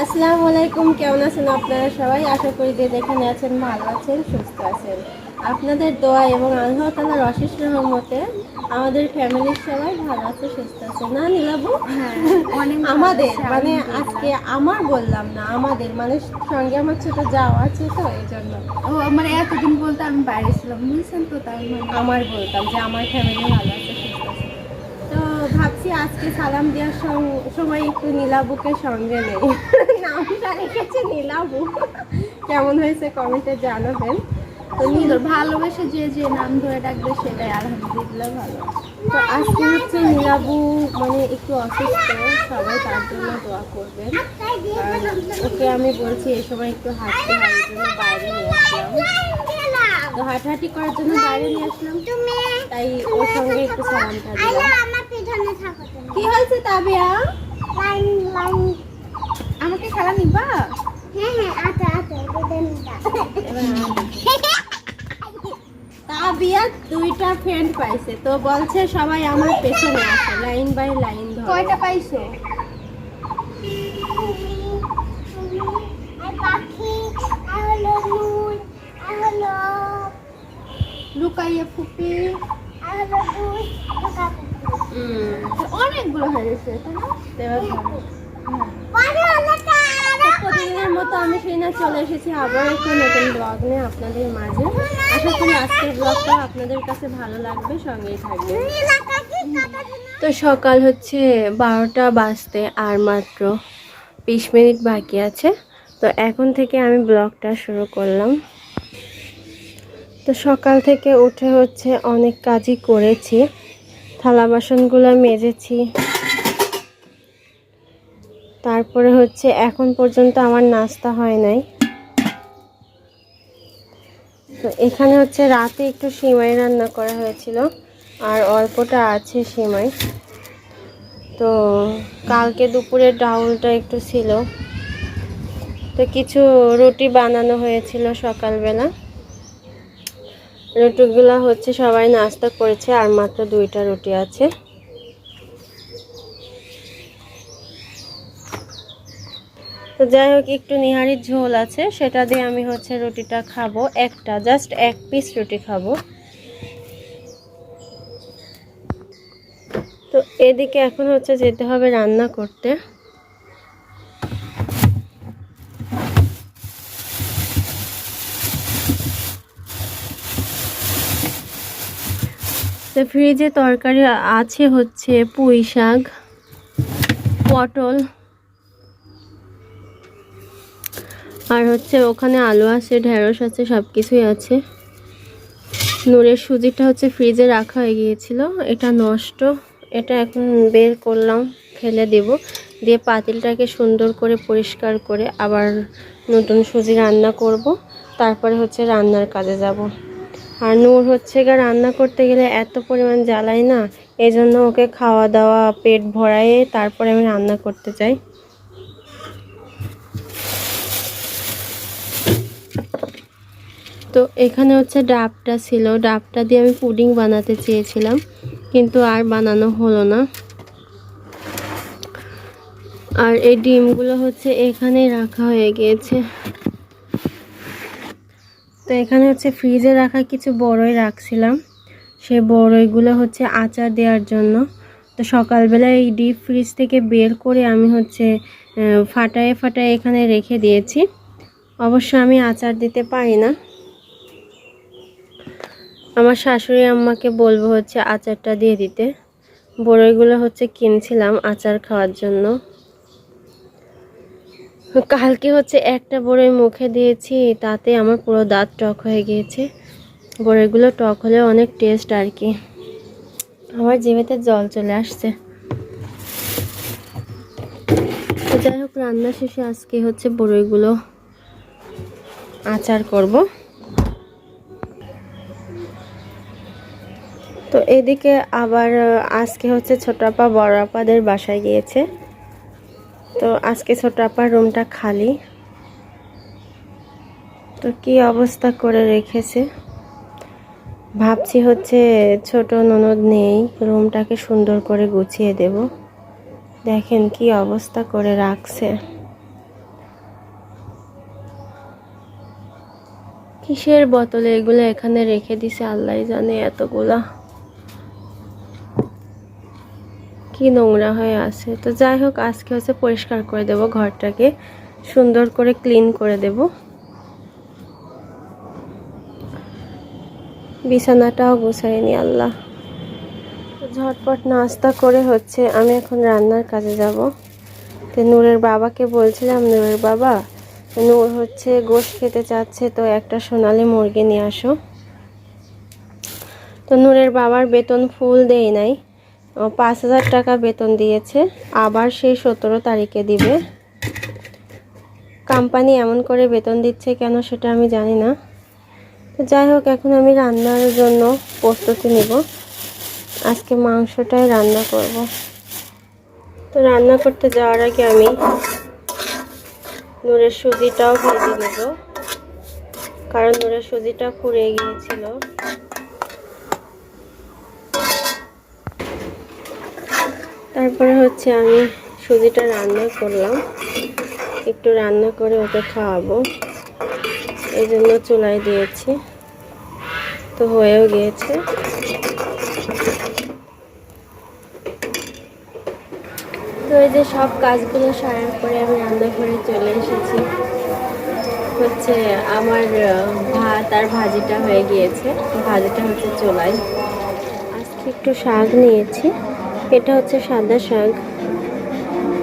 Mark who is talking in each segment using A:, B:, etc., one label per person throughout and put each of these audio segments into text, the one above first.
A: আসসালামু আলাইকুম, কেমন আছেন আপনারা সবাই? আশা করি যে যেখানে আছেন ভালো আছেন, সুস্থ আছেন। আপনাদের দোয়া এবং আল্লাহ তাআলার অশেষ রহমতে আমাদের ফ্যামিলির সবাই ভালো আছে, সুস্থ আছে। না নীলাবু?
B: হ্যাঁ, অনেক ভালো
A: আমাদের
B: আছে,
A: মানে
B: আলহামদুলিল্লাহ।
A: আজকে আমার বললাম না, আমাদের মানে সঙ্গে আমার ছোট যাও আছে তো এই জন্য
B: ও মানে এতদিন বলতে আমি বাইরে ছিলাম, বুঝছেন তো, তাই মানে
A: আমার বলতাম যে আমার ফ্যামিলি ভালো আছে, সুস্থ আছে। তো ভাবছি আজকে সালাম দেওয়ার সময় একটু নীলাবুকে সঙ্গে নেই। নামটা রেখেছে নীলাবু, কেমন হয়েছে কমেন্টে জানাবেন। তো
B: সুন্দর ভালোবেসে যে যে নাম ধরে ডাকবে সেটাই আলহামদুলিল্লাহ ভালো।
A: তো আজকে হচ্ছে নীলাবু মানে একটু অসুস্থ, সবাই তার জন্য দোয়া করবেন। আর ওকে আমি বলছি এই সময় একটু হাঁটতে হয়, এই জন্য বাইরে নিয়ে আসলাম। তো হাঁটাহাঁটি করার জন্য বাইরে নিয়ে আসলাম, তাই ওর সঙ্গে একটু সালামটা দিলাম। কি হয়েছে তাবিয়া?
B: আমাকে খেলা নিবা?
A: তাবিয়া দুইটা ফ্রেন্ড পাইছে, তো বলছে সবাই আমার পেছনে আসে, লাইন বাই লাইন ধরে।
B: কয়টা পাইছো? লুকাইয়া ফুপি অনেকগুলো হয়ে গেছে, তাই না?
A: প্রতিদিনের মতো আমি সেইনা চলে এসেছি আবার একটা নতুন ব্লগ নিয়ে আপনাদের মাঝে। আশা করি আজকের ব্লগটা আপনাদের কাছে ভালো লাগবে, সঙ্গেই থাকবে। তো সকাল হচ্ছে 12টা বাজতে আর মাত্র 20 মিনিট বাকি আছে। তো এখন থেকে আমি ব্লগটা শুরু করলাম। তো সকাল থেকে উঠে হচ্ছে অনেক কাজই করেছি, থালা বাসনগুলো মেজেছি। তারপরে হচ্ছে এখন পর্যন্ত আমার নাস্তা হয় নাই। তো এখানে হচ্ছে রাতে একটু সিমাই রান্না করা হয়েছিল আর অল্পটা আছে সিমাই। তো কালকে দুপুরের ডাউলটা একটু ছিল, তো কিছু রুটি বানানো হয়েছিল সকালবেলা। রুটিগুলো হচ্ছে সবাই নাস্তা করেছে আর মাত্র 2টা রুটি আছে। তো যাই হোক, একটু নিহারির ঝোল আছে, সেটা দিয়ে আমি হচ্ছে রুটিটা খাবো, একটা জাস্ট 1 পিস রুটি খাবো। তো এদিকে এখন হচ্ছে যেতে হবে রান্না করতে। তো ফ্রিজে তরকারি আছে হচ্ছে পুঁই শাক, পটল, আর হচ্ছে ওখানে আলু আছে, ঢেঁড়স আছে, সব কিছুই আছে। নূরের সুজিটা হচ্ছে ফ্রিজে রাখা হয়ে গিয়েছিল, এটা নষ্ট, এটা এখন বের করলাম, ফেলে দেব। দিয়ে পাতিলটাকে সুন্দর করে পরিষ্কার করে আবার নতুন সুজি রান্না করব। তারপরে হচ্ছে রান্নার কাজে যাব। আর নূর হচ্ছে রান্না করতে গেলে এত পরিমাণ জ্বালায় না, এই জন্য ওকে খাওয়া দাওয়া পেট ভরায়ে তারপরে আমি রান্না করতে চাই। তো এখানে হচ্ছে ডাবটা ছিল, ডাবটা দিয়ে আমি পুডিং বানাতে চেয়েছিলাম, কিন্তু আর বানানো হলো না। আর এই ডিমগুলো হচ্ছে এখানেই রাখা হয়ে গিয়েছে। তো এখানে হচ্ছে ফ্রিজে রাখা কিছু বড়ই রাখছিলাম, সেই বড়ইগুলো হচ্ছে আচার দেওয়ার জন্য। তো সকালবেলা এই ডিপ ফ্রিজ থেকে বের করে আমি হচ্ছে ফাটায়ে ফাটায়ে এখানে রেখে দিয়েছি। অবশ্য আমি আচার দিতে পারি না, আমার শাশুড়ি আম্মাকে বলবো হচ্ছে আচারটা দিয়ে দিতে। বড়ইগুলো হচ্ছে কিনছিলাম আচার খাওয়ার জন্য। কালকে হচ্ছে একটা বড়ই মুখে দিয়েছি, তাতে আমার পুরো দাঁত টক হয়ে গিয়েছে। বড়ইগুলো টক হলে অনেক টেস্ট আর কি। আমার জিভেতে জল চলে আসছে। তো যাই হোক, রান্না শেষে আজকে হচ্ছে বড়ইগুলো আচার করব। তো এদিকে আবার আজকে হচ্ছে ছোট আপা বড় আপাদের বাসায় গিয়েছে। তো আজকে ছোট আপার রুমটা খালি, তো কি অবস্থা করে রেখেছে। ভাবছি হচ্ছে ছোট ননদ নেই, রুমটাকে সুন্দর করে গুছিয়ে দেব। দেখেন কি অবস্থা করে রাখছে। কিসের বোতলে এগুলো এখানে রেখে দিছে আল্লাহ জানে, এতগুলা কি নোংরা হয়ে আছে। তো যাই হোক, আজকে হচ্ছে পরিষ্কার করে দেব, ঘরটাকে সুন্দর করে ক্লিন করে দেব। বিছানাটাও গুছাইনি আল্লাহ। ঝটপট নাস্তা করে হচ্ছে আমি এখন রান্নার কাজে যাব। তো নূরের বাবাকে বলছিলাম, নূরের বাবা, নূর হচ্ছে গোশত খেতে চাচ্ছে, তো একটা সোনালী মুরগি নিয়ে আসো। তো নূরের বাবার বেতন ফুল দেয় নাই, 5,000 টাকা বেতন দিয়েছে, আবার সেই 17 তারিখে দিবে। কোম্পানি এমন করে বেতন দিচ্ছে কেন সেটা আমি জানি না। তো যাই হোক, এখন আমি রান্নার জন্য প্রস্তুতি নিব। আজকে মাংসটাই রান্না করব। তো রান্না করতে যাওয়ার আগে আমি নূরের সুজিটাও ভেজে নেব, কারণ নূরের সুজিটা পুড়ে গিয়েছিল। তারপরে হচ্ছে আমি সুজিটা রান্না করলাম, একটু রান্না করে ওকে খাওয়াবো, এই জন্য চুলায় দিয়েছি। তো হয়েও গিয়েছে। তো এই যে সব কাজগুলো সারার পরে আমি রান্নাঘরে চলে এসেছি। হচ্ছে আমার ভাত আর ভাজিটা হয়ে গিয়েছে, ভাজিটা হচ্ছে চুলায়। আজকে একটু শাক নিয়েছি, এটা হচ্ছে সাদা শাক,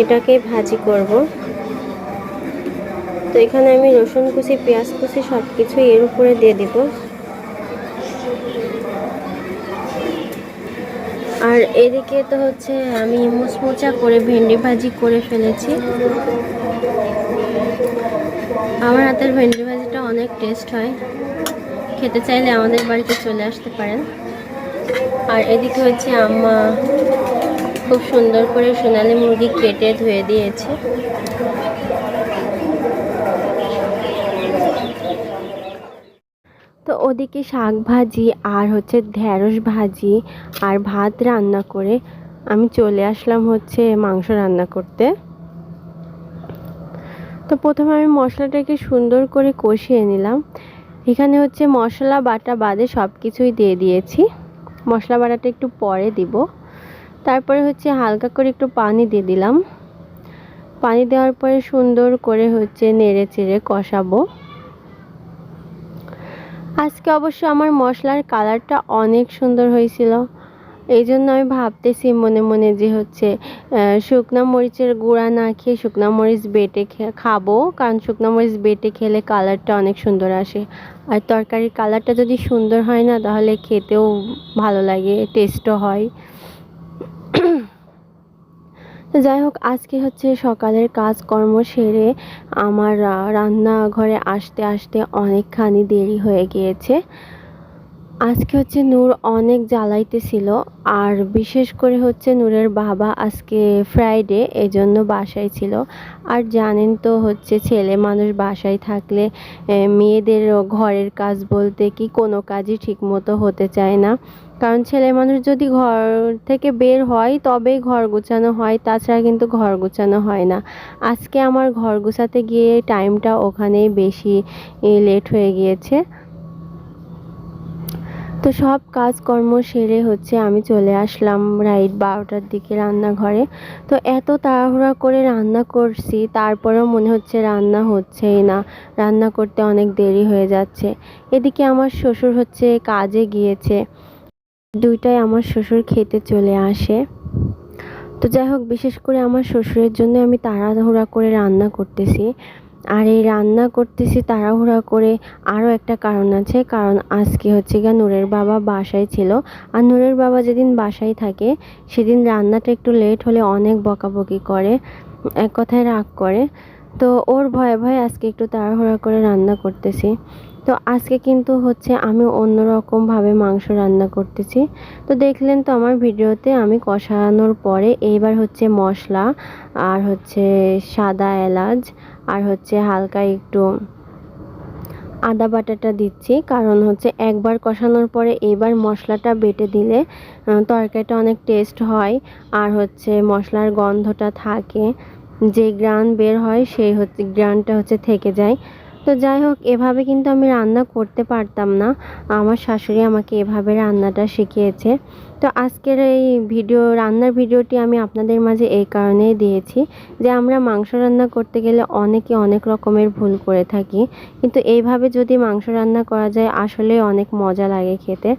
A: এটাকে ভাজি করব। তো এখানে আমি রসুন কুচি, পেঁয়াজ কুচি সব কিছু এর উপরে দিয়ে দিব। আর এদিকে তো হচ্ছে আমি মুচমুচা করে ভেন্ডি ভাজি করে ফেলেছি। আমার হাতের ভেন্ডি ভাজিটা অনেক টেস্ট হয়, খেতে চাইলে আমাদের বাড়িতে চলে আসতে পারেন। আর এদিকে হচ্ছে আম্মা খুব সুন্দর করে সোনালী মুরগি কেটে ধুয়ে দিয়েছে। তো ওদিকে শাক ভাজি আর হচ্ছে ঢেঁড়স ভাজি আর ভাত রান্না করে আমি চলে আসলাম হচ্ছে মাংস রান্না করতে। তো প্রথমে আমি মশলাটাকে সুন্দর করে কষিয়ে নিলাম। এখানে হচ্ছে মশলা বাটা বাদে সব কিছুই দিয়ে দিয়েছি, মশলা বাটাটা একটু পরে দিব। তারপরে হচ্ছে হালকা করে একটু পানি দিয়ে দিলাম। পানি দেওয়ার পরে সুন্দর করে হচ্ছে নেড়ে চেড়ে কষাবো। আজকে অবশ্য আমার মশলার কালারটা অনেক সুন্দর হয়েছিল, এই জন্য আমি ভাবতেছি মনে মনে যে হচ্ছে শুকনা মরিচের গুঁড়া না খেয়ে শুকনা মরিচ বেটে খাবো, কারণ শুকনা মরিচ বেটে খেলে কালারটা অনেক সুন্দর আসে। আর তরকারির কালারটা যদি সুন্দর হয় না, তাহলে খেতেও ভালো লাগে, টেস্টও হয়। তো যাই হোক, আজকে হচ্ছে সকালের কাজকর্ম সেরে আমার রান্নাঘরে আসতে আসতে অনেকখানি দেরি হয়ে গিয়েছে। আজকে হচ্ছে নূর অনেক জ্বালাইতেছিল, আর বিশেষ করে হচ্ছে নূরের বাবা আজকে ফ্রাইডে, এজন্য বাসায় ছিল। আর জানেন তো হচ্ছে ছেলে মানুষ বাসায় থাকলে মেয়েদের ঘরের কাজ বলতে কি কোনো কাজই ঠিকমতো হতে চায় না, কারণ ছেলে মানুষ যদি ঘর থেকে বের হয় তবেই ঘর গোছানো হয়, তাছাড়া কিন্তু ঘর গোছানো হয় না। আজকে আমার ঘর গোছাতে গিয়ে টাইমটা ওখানেই বেশি লেট হয়ে গিয়েছে। তো সব কাজকর্ম সেরে হচ্ছে আমি চলে আসলাম রাইট 12টার দিকে রান্নাঘরে। তো এত তাড়াহুড়া করে রান্না করছি, তারপরেও মনে হচ্ছে রান্না হচ্ছেই না, রান্না করতে অনেক দেরি হয়ে যাচ্ছে। এদিকে আমার শ্বশুর হচ্ছে কাজে গিয়েছে, 2টায় আমার শ্বশুর খেতে চলে আসে। তো যাই হোক, বিশেষ করে আমার শ্বশুরের জন্য আমি তাড়াহুড়া করে রান্না করতেছি। আর এই রান্না করতেছি তাড়াহুড়া করে আরও একটা কারণ আছে, কারণ আজকে হচ্ছে গিয়ে নূরের বাবা বাসায় ছিল। আর নূরের বাবা যেদিন বাসায় থাকে সেদিন রান্নাটা একটু লেট হলে অনেক বকাবকি করে, এক কথায় রাগ করে। তো ওর ভয়ে ভয়ে আজকে একটু তাড়াহুড়া করে রান্না করতেছি। তো আজকে কিন্তু হচ্ছে আমি অন্যরকমভাবে মাংস রান্না করতেছি। তো দেখলেন তো আমার ভিডিওতে আমি কষানোর পরে এইবার হচ্ছে মশলা আর হচ্ছে সাদা এলাচ আর হচ্ছে হালকা একটু আদা বাটাটা দিচ্ছি, কারণ হচ্ছে একবার কষানোর পরে এইবার মশলাটা বেটে দিলে তরকারিটা অনেক টেস্ট হয়। আর হচ্ছে মশলার গন্ধটা থাকে, যে গ্রান বের হয় সেই হচ্ছে গ্রানটা হচ্ছে থেকে যায়। তো তো যাই হোক, এভাবে কিন্তু আমি রান্না করতে পারতাম না। আমার শাশুড়ি আমাকে এভাবে রান্নাটা শিখিয়েছে। তো আজকের এই রান্নার ভিডিওটি আমি আপনাদের মাঝে এই কারণেই দিয়েছি যে আমরা মাংস রান্না করতে গেলে অনেকে অনেক রকমের ভুল করে থাকি, কিন্তু এইভাবে যদি মাংস রান্না করা যায় আসলে অনেক মজা লাগে খেতে।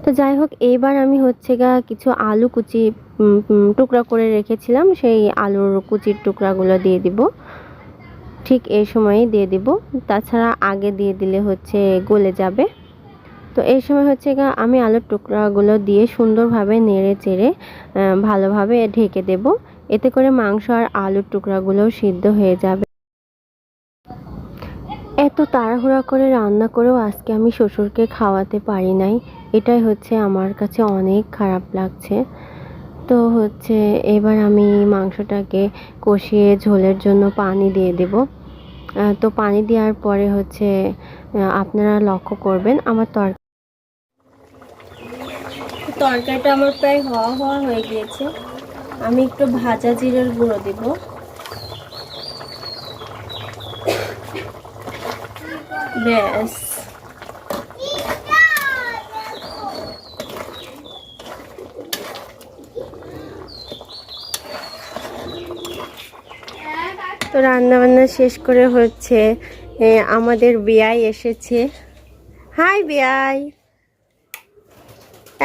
A: তো যাই হোক, এইবার আমি কিছু আলু কুচি টুকরা করে রেখেছিলাম, সেই আলুর কুচির টুকরাগুলো দিয়ে দিব। ঠিক এই সময়ই দিয়ে দিব, তাছাড়া আগে দিয়ে দিলে গলে যাবে। তো এই সময় আমি আলুর টুকরাগুলো দিয়ে সুন্দরভাবে নেড়ে চেড়ে ভালোভাবে ঢেকে দেব। এতে করে মাংস আর আলুর টুকরাগুলোও সিদ্ধ হয়ে যাবে। এত তাড়াহুড়া করে রান্না করেও আজকে আমি শ্বশুরকে খাওয়াতে পারি নাই, এটাই আমার কাছে অনেক খারাপ লাগছে। তো এবার আমি মাংসটাকে কষিয়ে ঝোলের জন্য পানি দিয়ে দেব। তো পানি দেওয়ার পরে আপনারা লক্ষ্য করবেন আমার তরকারিটা আমার প্রায় হওয়া হয়ে গিয়েছে। আমি একটু ভাজা জিরের গুঁড়ো দেব। ব্যাস, তো রান্না বান্না শেষ করে আমাদের বিয়াই এসেছে। হাই বিয়াই,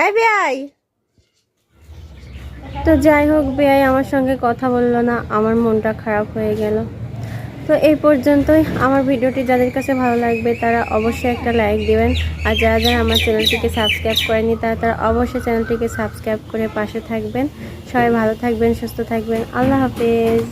A: এই বিয়াই। তো যাই হোক, বিয়াই আমার সঙ্গে কথা বললো না, আমার মনটা খারাপ হয়ে গেল। তো এই পর্যন্তই। আমার ভিডিওটি যাদের কাছে ভালো লাগবে তারা অবশ্যই একটা লাইক দিবেন, আর যারা যারা আমার চ্যানেলটিকে সাবস্ক্রাইব করেনি তারা অবশ্যই চ্যানেলটিকে সাবস্ক্রাইব করে পাশে থাকবেন। সবাই ভালো থাকবেন, সুস্থ থাকবেন। আল্লাহ হাফেজ।